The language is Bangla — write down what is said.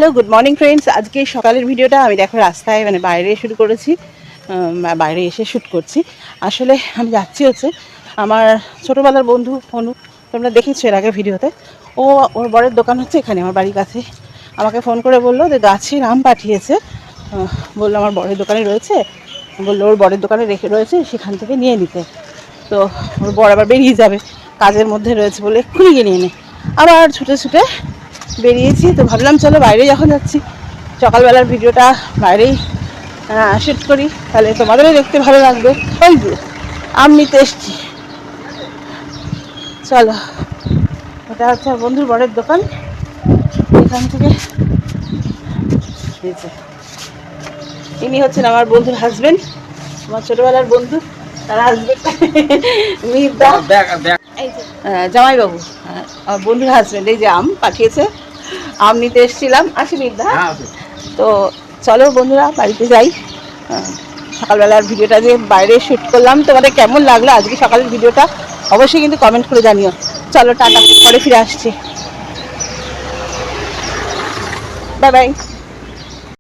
Hello good morning friends. আজকে সকালের ভিডিওটা আমি দেখো রাস্তায় বাইরে শুরু করেছি, বাইরে এসে শ্যুট করছি। আসলে আমি যাচ্ছি হচ্ছে আমার ছোটোবেলার বন্ধু অনু, তোমরা দেখেছো এর আগে ভিডিওতে। ওর বরের দোকান হচ্ছে এখানে আমার বাড়ির কাছে। আমাকে ফোন করে বললো যে গাছের আম পাঠিয়েছে, বললো আমার বরের দোকানে রয়েছে, বললো ওর বরের দোকানে রেখে রয়েছে, সেখান থেকে নিয়ে নিতে। তো ওর বর আবার বেরিয়ে যাবে, কাজের মধ্যে রয়েছে বলে এক্ষুনি গিয়ে নিয়ে নে। আবার ছুটে ছুটে বেরিয়েছি। তো ভাবলাম চলো বাইরে যখন যাচ্ছি সকালবেলার ভিডিওটা বাইরেই শ্যুট করি, তাহলে তোমাদেরও দেখতে ভালো লাগবে। ওই যে আম নিতে এসছি, চলো। এটা হচ্ছে আমার বন্ধুর বরের দোকান, এখান থেকে ইনি হচ্ছেন আমার বন্ধুর হাজবেন্ড, আমার ছোটবেলার বন্ধু, তার হাজবেন্ড মিহিরদা, জামাইবাবু, আমার বন্ধুর হাজবেন্ড। এই যে আম পাঠিয়েছে, আম নিতে এসেছিলাম। আসি মিহিরদা। তো চলো বন্ধুরা বাড়িতে যাই। সকালবেলার ভিডিওটা যে বাইরে শ্যুট করলাম, তোমাদের কেমন লাগলো আজকে সকালের ভিডিওটা অবশ্যই কিন্তু কমেন্ট করে জানিও। চলো টাটা, পরে ফিরে আসছি, বাই বাই।